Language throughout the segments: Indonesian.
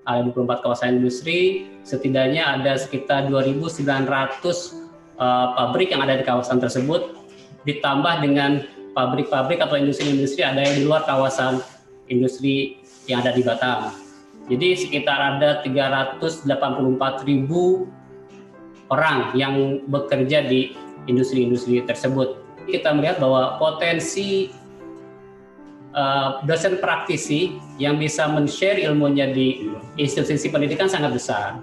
ada 24 kawasan industri, setidaknya ada sekitar 2.900 pabrik yang ada di kawasan tersebut, ditambah dengan pabrik-pabrik atau industri-industri ada yang di luar kawasan industri yang ada di Batam. Jadi sekitar ada 384.000 orang yang bekerja di industri-industri tersebut. Kita melihat bahwa potensi dosen praktisi yang bisa men-share ilmunya di institusi pendidikan sangat besar.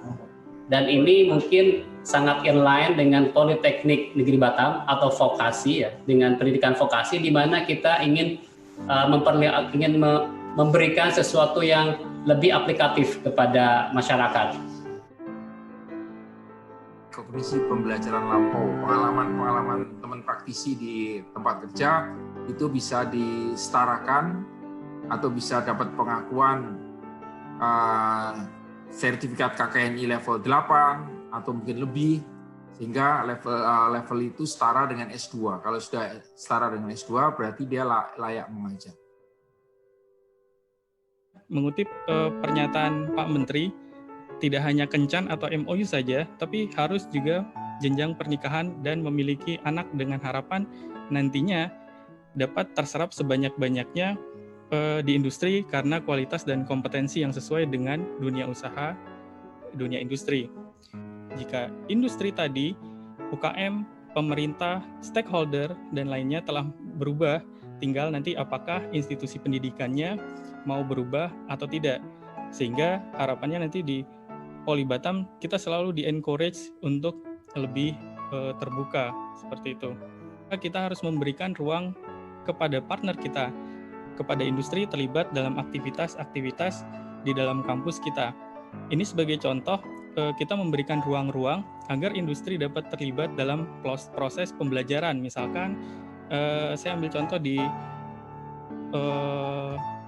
Dan ini mungkin sangat inline dengan Politeknik Negeri Batam atau vokasi ya, dengan pendidikan vokasi di mana kita ingin memberikan sesuatu yang lebih aplikatif kepada masyarakat. Kognisi pembelajaran lampau, pengalaman teman praktisi di tempat kerja itu bisa disetarakan atau bisa dapat pengakuan sertifikat KKNI level 8 atau mungkin lebih, sehingga level itu setara dengan S2. Kalau sudah setara dengan S2 berarti dia layak mengajar. Mengutip pernyataan Pak Menteri, tidak hanya kencan atau MOU saja, tapi harus juga jenjang pernikahan dan memiliki anak dengan harapan nantinya dapat terserap sebanyak-banyaknya di industri karena kualitas dan kompetensi yang sesuai dengan dunia usaha, dunia industri. Jika industri tadi, UKM, pemerintah, stakeholder, dan lainnya telah berubah, tinggal nanti apakah institusi pendidikannya mau berubah atau tidak. Sehingga harapannya nanti di Poli Batam kita selalu di-encourage untuk lebih terbuka seperti itu. Kita harus memberikan ruang kepada partner kita, kepada industri terlibat dalam aktivitas-aktivitas di dalam kampus kita. Ini sebagai contoh, kita memberikan ruang-ruang agar industri dapat terlibat dalam proses pembelajaran. Misalkan saya ambil contoh di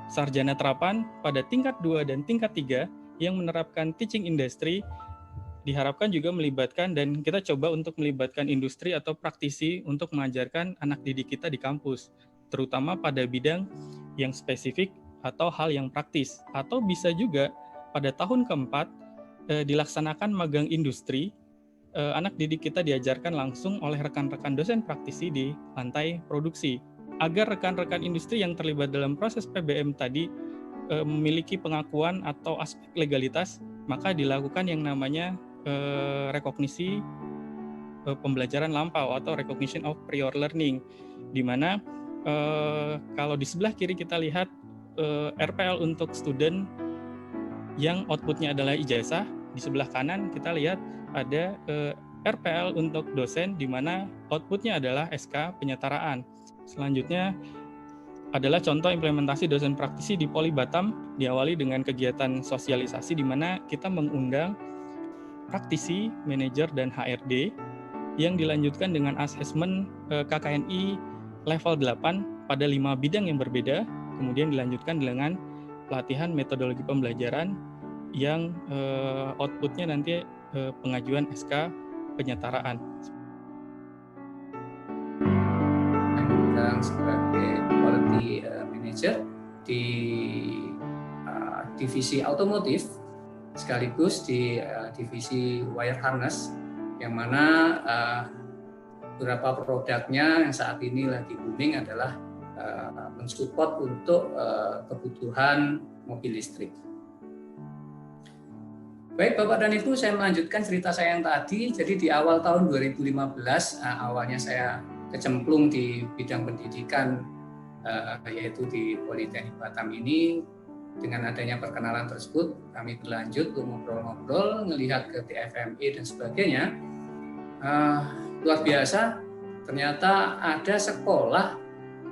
sarjana terapan pada tingkat 2 dan tingkat 3 yang menerapkan teaching industry, diharapkan juga melibatkan, dan kita coba untuk melibatkan industri atau praktisi untuk mengajarkan anak didik kita di kampus, terutama pada bidang yang spesifik atau hal yang praktis. Atau bisa juga pada tahun keempat dilaksanakan magang industri, anak didik kita diajarkan langsung oleh rekan-rekan dosen praktisi di lantai produksi, agar rekan-rekan industri yang terlibat dalam proses PBM tadi memiliki pengakuan atau aspek legalitas, maka dilakukan yang namanya rekognisi pembelajaran lampau atau recognition of prior learning, di mana kalau di sebelah kiri kita lihat RPL untuk student yang outputnya adalah ijazah, di sebelah kanan kita lihat ada RPL untuk dosen di mana outputnya adalah SK penyetaraan. Selanjutnya adalah contoh implementasi dosen praktisi di Poli Batam, diawali dengan kegiatan sosialisasi di mana kita mengundang praktisi, manajer, dan HRD yang dilanjutkan dengan asesmen KKNI level 8 pada 5 bidang yang berbeda, kemudian dilanjutkan dengan pelatihan metodologi pembelajaran yang outputnya nanti pengajuan SK penyetaraan. Sebagai quality manager di divisi otomotif sekaligus di divisi wire harness, yang mana beberapa produknya yang saat ini lagi booming adalah mensupport untuk kebutuhan mobil listrik. Baik Bapak dan Ibu, saya melanjutkan cerita saya yang tadi. Jadi di awal tahun 2015 awalnya saya kecemplung di bidang pendidikan, yaitu di Politeknik Batam ini. Dengan adanya perkenalan tersebut, kami berlanjut untuk ngobrol-ngobrol, melihat ke TFMI dan sebagainya. Luar biasa, ternyata ada sekolah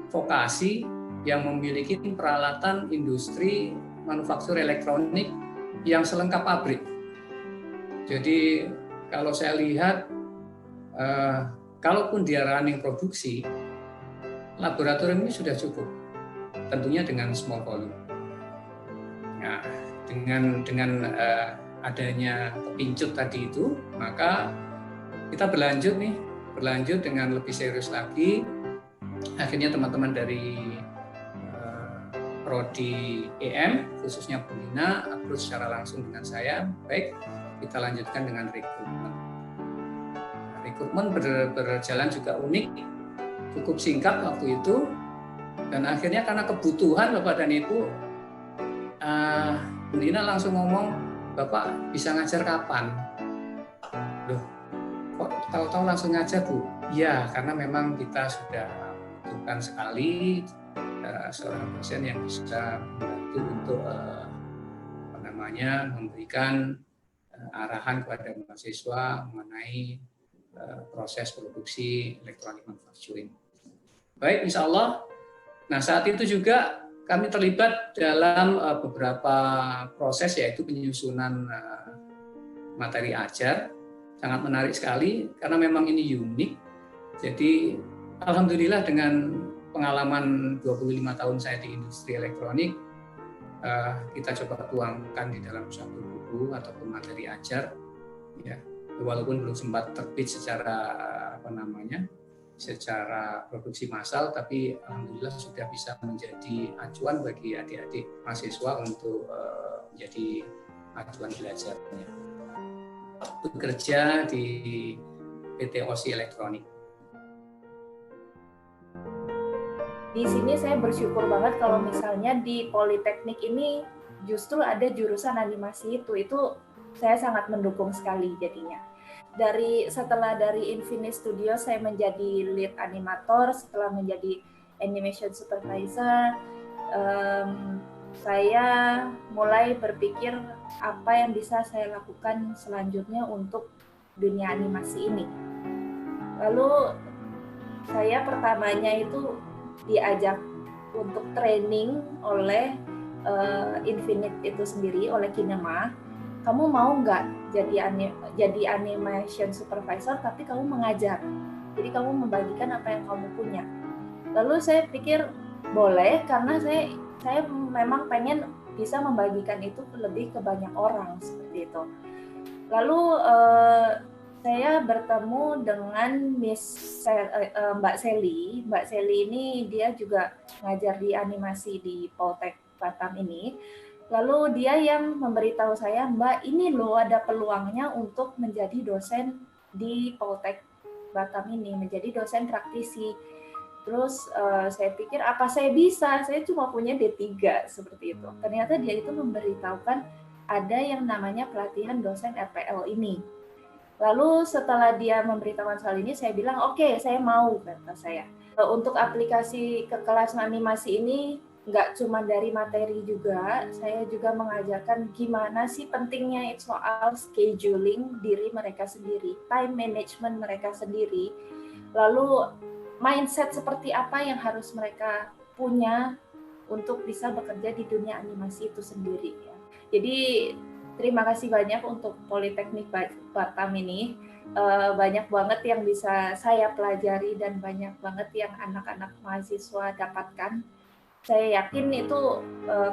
vokasi yang memiliki peralatan industri manufaktur elektronik yang selengkap pabrik. Jadi kalau saya lihat, kalaupun dia running produksi, laboratorium ini sudah cukup, tentunya dengan small volume. Nah, dengan adanya kepincut tadi itu, maka kita berlanjut dengan lebih serius lagi. Akhirnya teman-teman dari Prodi EM, khususnya Bu Lina, approach secara langsung dengan saya. Baik, kita lanjutkan dengan rekrutmen. Rekrutmen berjalan juga unik, cukup singkat waktu itu, dan akhirnya karena kebutuhan Bapak dan Ibu, Bu Lina langsung ngomong, Bapak bisa ngajar kapan? Loh, kok tahu-tahu langsung ngajar Bu? Ya, karena memang kita sudah membutuhkan sekali seorang dosen yang bisa membantu untuk memberikan arahan kepada mahasiswa mengenai proses produksi elektronik manufacturing. Baik, insya Allah. Nah, saat itu juga kami terlibat dalam beberapa proses, yaitu penyusunan materi ajar. Sangat menarik sekali karena memang ini unik. Jadi alhamdulillah dengan pengalaman 25 tahun saya di industri elektronik, kita coba tuangkan di dalam suatu buku ataupun materi ajar, ya, walaupun belum sempat terbit secara secara produksi massal, tapi alhamdulillah sudah bisa menjadi acuan bagi adik-adik mahasiswa untuk menjadi acuan belajarnya. Bekerja di PT OSI Elektronik. Di sini saya bersyukur banget kalau misalnya di Politeknik ini justru ada jurusan animasi itu saya sangat mendukung sekali jadinya. Setelah dari Infinite Studio saya menjadi lead animator, setelah menjadi animation supervisor, saya mulai berpikir apa yang bisa saya lakukan selanjutnya untuk dunia animasi ini. Lalu saya pertamanya itu diajak untuk training oleh Infinite itu sendiri, oleh Kinema. Kamu mau nggak jadi animation supervisor tapi kamu mengajar, jadi kamu membagikan apa yang kamu punya. Lalu saya pikir boleh, karena saya memang pengen bisa membagikan itu lebih ke banyak orang seperti itu. Lalu saya bertemu dengan Mbak Sally. Mbak Sally ini dia juga ngajar di animasi di Poltek Batam ini. Lalu dia yang memberitahu saya, Mbak, ini loh ada peluangnya untuk menjadi dosen di Poltek Batam ini, menjadi dosen praktisi. Terus saya pikir apa saya bisa? Saya cuma punya D3 seperti itu. Ternyata dia itu memberitahukan ada yang namanya pelatihan dosen RPL ini. Lalu setelah dia memberitahukan soal ini, saya bilang oke, saya mau, kata saya. Untuk aplikasi ke kelas animasi ini nggak cuma dari materi juga, saya juga mengajarkan gimana sih pentingnya soal scheduling diri mereka sendiri, time management mereka sendiri, lalu mindset seperti apa yang harus mereka punya untuk bisa bekerja di dunia animasi itu sendiri. Ya. Jadi terima kasih banyak untuk Politeknik Batam ini. Banyak banget yang bisa saya pelajari dan banyak banget yang anak-anak mahasiswa dapatkan. Saya yakin itu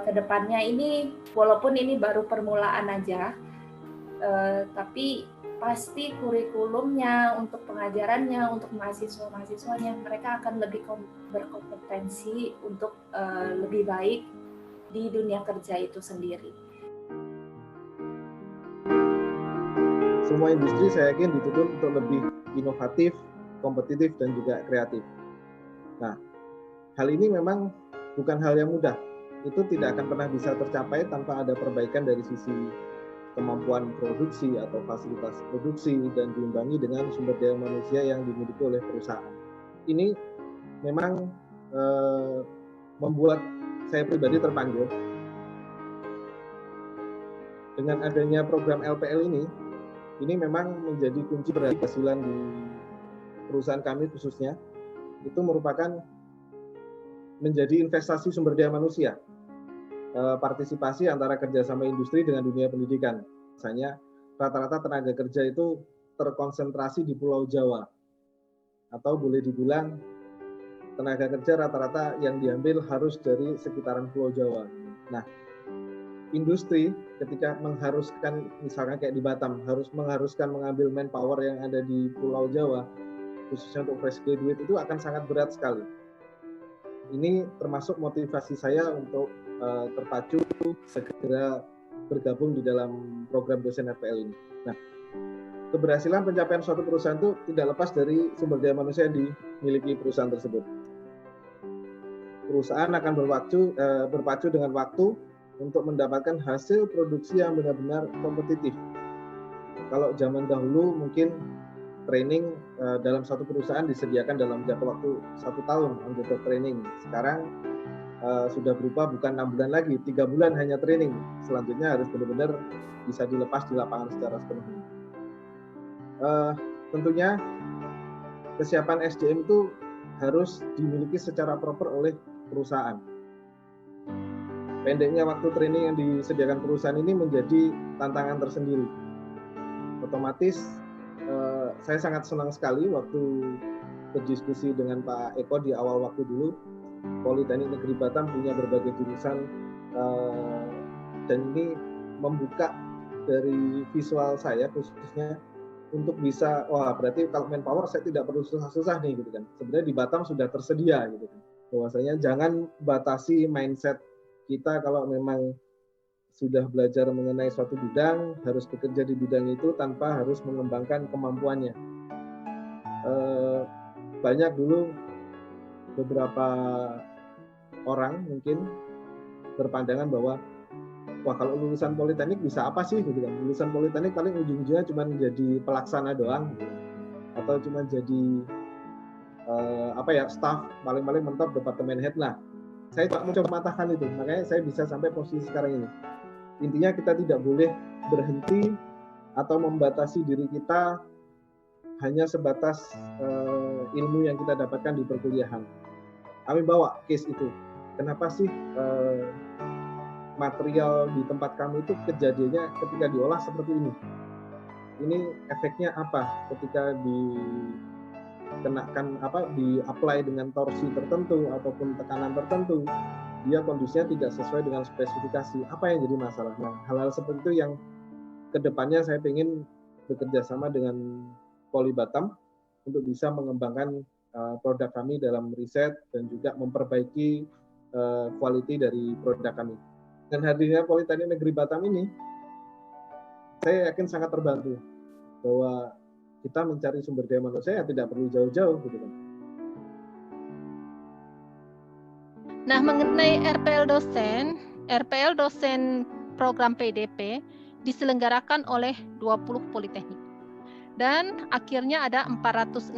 ke depannya ini, walaupun ini baru permulaan aja, tapi pasti kurikulumnya, untuk pengajarannya, untuk mahasiswa-mahasiswanya, mereka akan lebih berkompetensi untuk lebih baik di dunia kerja itu sendiri. Semua industri saya yakin dituntut untuk lebih inovatif, kompetitif, dan juga kreatif. Nah, hal ini memang bukan hal yang mudah. Itu tidak akan pernah bisa tercapai tanpa ada perbaikan dari sisi kemampuan produksi atau fasilitas produksi dan diimbangi dengan sumber daya manusia yang dimiliki oleh perusahaan. Ini memang membuat saya pribadi terpanggil. Dengan adanya program LPL ini memang menjadi kunci keberhasilan di perusahaan kami khususnya. Itu merupakan menjadi investasi sumber daya manusia, partisipasi antara kerjasama industri dengan dunia pendidikan. Misalnya rata-rata tenaga kerja itu terkonsentrasi di Pulau Jawa, atau boleh dibilang tenaga kerja rata-rata yang diambil harus dari sekitaran Pulau Jawa. Nah, industri ketika mengharuskan, misalkan kayak di Batam, mengharuskan mengambil manpower yang ada di Pulau Jawa, khususnya untuk fresh graduate, itu akan sangat berat sekali. Ini termasuk motivasi saya untuk terpacu segera bergabung di dalam program dosen RPL ini. Nah, keberhasilan pencapaian suatu perusahaan itu tidak lepas dari sumber daya manusia yang dimiliki perusahaan tersebut. Perusahaan akan berpacu dengan waktu untuk mendapatkan hasil produksi yang benar-benar kompetitif. Kalau zaman dahulu mungkin training dalam satu perusahaan disediakan dalam jangka waktu 1 tahun untuk training. Sekarang sudah berubah, bukan 6 bulan lagi, 3 bulan hanya training. Selanjutnya harus benar-benar bisa dilepas di lapangan secara sepenuhnya. Tentunya kesiapan SDM itu harus dimiliki secara proper oleh perusahaan. Pendeknya waktu training yang disediakan perusahaan ini menjadi tantangan tersendiri. Otomatis saya sangat senang sekali waktu berdiskusi dengan Pak Eko di awal waktu dulu. Politeknik Negeri Batam punya berbagai jurusan dan ini membuka dari visual saya khususnya untuk bisa, wah berarti kalau manpower saya tidak perlu susah-susah nih gitu kan. Sebenarnya di Batam sudah tersedia gitu kan. Bahwasanya jangan batasi mindset kita kalau memang sudah belajar mengenai suatu bidang, harus bekerja di bidang itu tanpa harus mengembangkan kemampuannya. Banyak dulu beberapa orang mungkin berpandangan bahwa wah kalau lulusan politeknik bisa apa sih gitu kan. Lulusan politeknik paling ujung-ujungnya cuma jadi pelaksana doang gitu. Atau cuma jadi staff paling-paling mentok departemen head. Nah, saya tak mencoba matahkan itu, makanya saya bisa sampai posisi sekarang ini. Intinya kita tidak boleh berhenti atau membatasi diri kita hanya sebatas ilmu yang kita dapatkan di perkuliahan. Kami bawa case itu. Kenapa sih material di tempat kami itu kejadiannya ketika diolah seperti ini? Ini efeknya apa ketika di-apply dengan torsi tertentu ataupun tekanan tertentu, dia kondisinya tidak sesuai dengan spesifikasi. Apa yang jadi masalah? Nah, hal-hal seperti itu yang kedepannya saya ingin bekerja sama dengan Poli Batam untuk bisa mengembangkan produk kami dalam riset dan juga memperbaiki quality dari produk kami. Dengan hadirnya Politeknik Negeri Batam ini, saya yakin sangat terbantu bahwa kita mencari sumber daya manusia yang tidak perlu jauh-jauh gitu kan. Nah, mengenai RPL dosen program PDP diselenggarakan oleh 20 politeknik. Dan akhirnya ada 466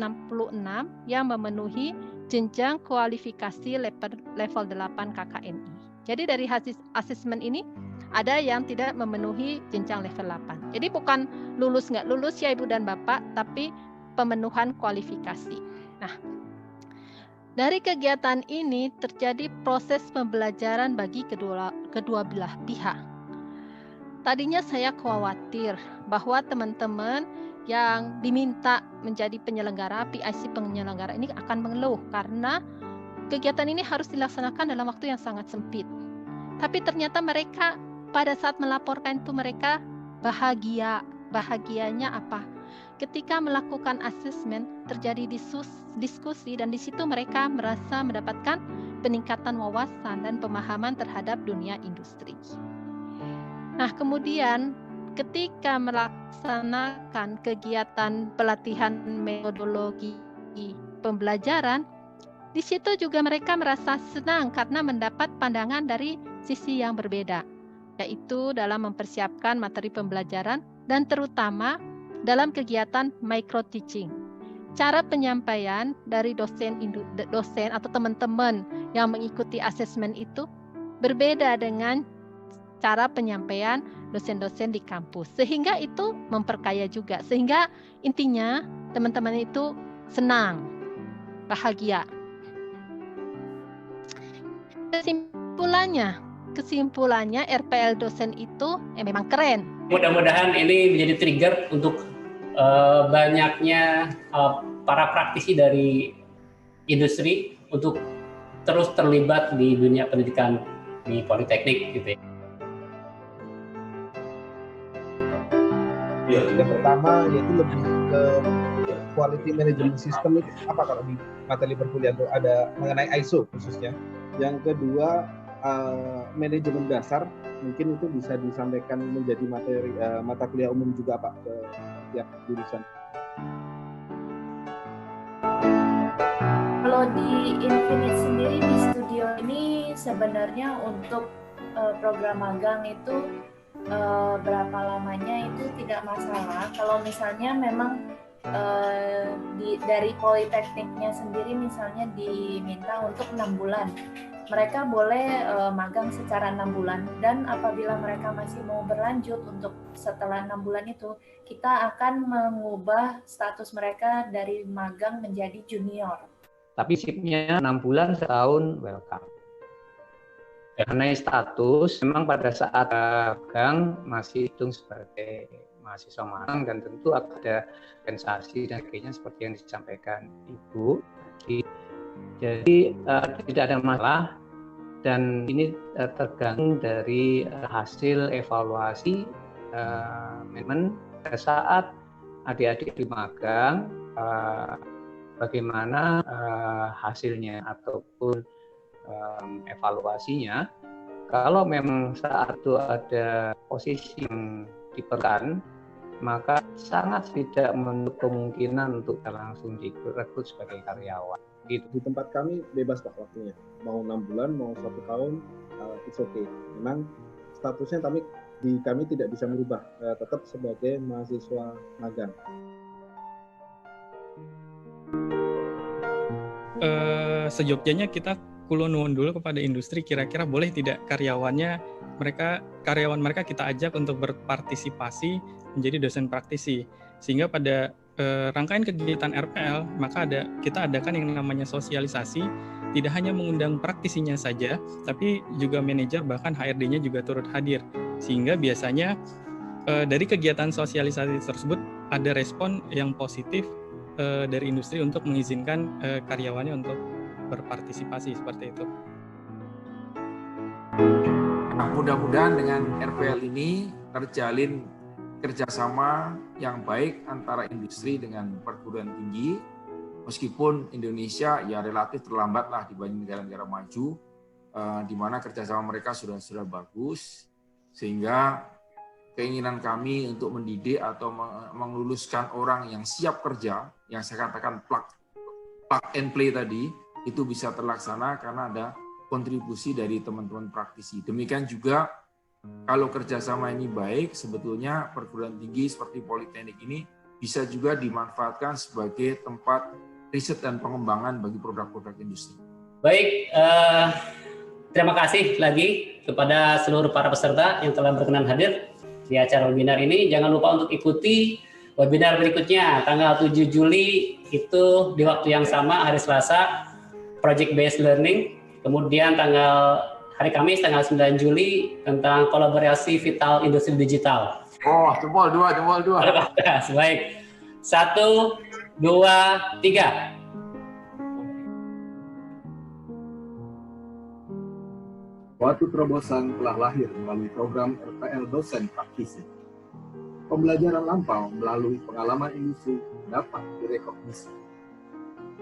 yang memenuhi jenjang kualifikasi level 8 KKNI. Jadi dari hasil asesmen ini ada yang tidak memenuhi jenjang level 8. Jadi bukan lulus nggak lulus ya Ibu dan Bapak, tapi pemenuhan kualifikasi. Nah, dari kegiatan ini terjadi proses pembelajaran bagi kedua belah pihak. Tadinya saya khawatir bahwa teman-teman yang diminta menjadi penyelenggara, PIC penyelenggara ini akan mengeluh karena kegiatan ini harus dilaksanakan dalam waktu yang sangat sempit. Tapi ternyata mereka pada saat melaporkan itu mereka bahagia. Bahagianya apa? Ketika melakukan asesmen terjadi diskusi dan di situ mereka merasa mendapatkan peningkatan wawasan dan pemahaman terhadap dunia industri. Nah, kemudian ketika melaksanakan kegiatan pelatihan metodologi pembelajaran, di situ juga mereka merasa senang karena mendapat pandangan dari sisi yang berbeda, yaitu dalam mempersiapkan materi pembelajaran dan terutama dalam kegiatan micro teaching. Cara penyampaian dari dosen atau teman-teman yang mengikuti asesmen itu berbeda dengan cara penyampaian dosen-dosen di kampus. Sehingga itu memperkaya juga. Sehingga intinya teman-teman itu senang, bahagia. Kesimpulannya RPL dosen itu memang keren. Mudah-mudahan ini menjadi trigger untuk banyaknya para praktisi dari industri untuk terus terlibat di dunia pendidikan di Politeknik gitu ya. Yang pertama yaitu lebih ke quality management system itu apa kalau di materi perkuliahan itu ada mengenai ISO khususnya. Yang kedua manajemen dasar, mungkin itu bisa disampaikan menjadi materi mata kuliah umum juga Pak ke tiap jurusan. Kalau di Infinite sendiri di studio ini sebenarnya untuk program magang itu berapa lamanya itu tidak masalah. Kalau misalnya memang dari Politekniknya sendiri misalnya diminta untuk 6 bulan, mereka boleh magang secara 6 bulan, dan apabila mereka masih mau berlanjut untuk setelah 6 bulan itu, kita akan mengubah status mereka dari magang menjadi junior. Tapi shiftnya 6 bulan setahun welcome. Karena status memang pada saat magang masih hitung sebagai mahasiswa magang, dan tentu ada kompensasi dan sebagainya seperti yang disampaikan Ibu. Jadi tidak ada masalah, dan ini tergantung dari hasil evaluasi manajemen pada saat adik-adik di magang, bagaimana hasilnya ataupun evaluasinya. Kalau memang saat itu ada posisi yang diperlukan, maka sangat tidak menutup kemungkinan untuk langsung direkrut sebagai karyawan. Gitu. Di tempat kami bebas Pak waktunya, mau 6 bulan, mau 1 tahun, it's okay. Memang statusnya kami tidak bisa merubah, tetap sebagai mahasiswa magang. Seyogyanya kita kulon nuwun dulu kepada industri, kira-kira boleh tidak karyawan mereka kita ajak untuk berpartisipasi menjadi dosen praktisi, sehingga pada rangkaian kegiatan RPL maka kita adakan yang namanya sosialisasi, tidak hanya mengundang praktisinya saja, tapi juga manajer bahkan HRD-nya juga turut hadir, sehingga biasanya dari kegiatan sosialisasi tersebut ada respon yang positif dari industri untuk mengizinkan karyawannya untuk berpartisipasi seperti itu. Nah, mudah-mudahan dengan RPL ini terjalin kerjasama yang baik antara industri dengan perguruan tinggi, meskipun Indonesia ya relatif terlambat lah dibanding negara-negara maju, di mana kerjasama mereka sudah bagus, sehingga keinginan kami untuk mendidik atau menluluskan orang yang siap kerja, yang saya katakan plug and play tadi, itu bisa terlaksana karena ada kontribusi dari teman-teman praktisi. Demikian juga kalau kerjasama ini baik, sebetulnya perguruan tinggi seperti Politeknik ini bisa juga dimanfaatkan sebagai tempat riset dan pengembangan bagi produk-produk industri. Baik, terima kasih lagi kepada seluruh para peserta yang telah berkenan hadir di acara webinar ini. Jangan lupa untuk ikuti webinar berikutnya tanggal 7 Juli itu di waktu yang sama, hari Selasa, Project Based Learning. Kemudian hari Kamis tanggal 9 Juli tentang kolaborasi vital industri digital. Oh, jempol dua. Baik. 1, 2, 3. Suatu terobosan telah lahir melalui program RPL Dosen Praktisi. Pembelajaran lampau melalui pengalaman industri dapat direkognisi.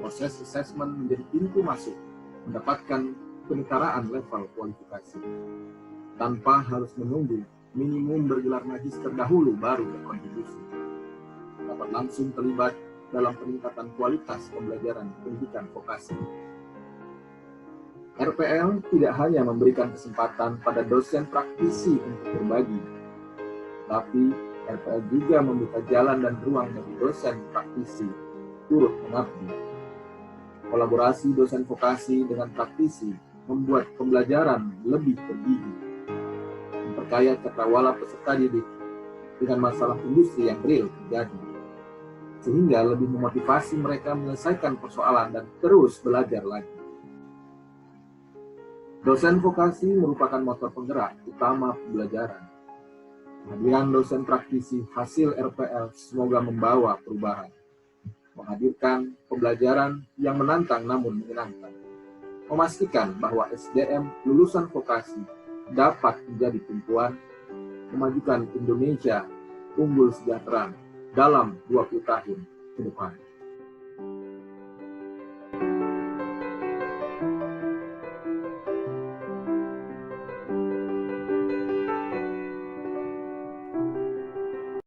Proses assessment menjadi pintu masuk mendapatkan kenetaraan level kualifikasi. Tanpa harus menunggu minimum bergelar magister dahulu baru berkontribusi. Dapat langsung terlibat dalam peningkatan kualitas pembelajaran pendidikan vokasi. RPL tidak hanya memberikan kesempatan pada dosen praktisi untuk berbagi, tapi RPL juga membuka jalan dan ruang bagi dosen praktisi turut mengabdi. Kolaborasi dosen vokasi dengan praktisi membuat pembelajaran lebih bergigi, memperkaya cakrawala peserta didik dengan masalah industri yang real terjadi, sehingga lebih memotivasi mereka menyelesaikan persoalan dan terus belajar lagi. Dosen vokasi merupakan motor penggerak utama pembelajaran. Kehadiran dosen praktisi hasil RPL semoga membawa perubahan, menghadirkan pembelajaran yang menantang namun menyenangkan, memastikan bahwa SDM lulusan vokasi dapat menjadi tumpuan, memajukan Indonesia unggul sejahtera dalam 20 tahun ke depan.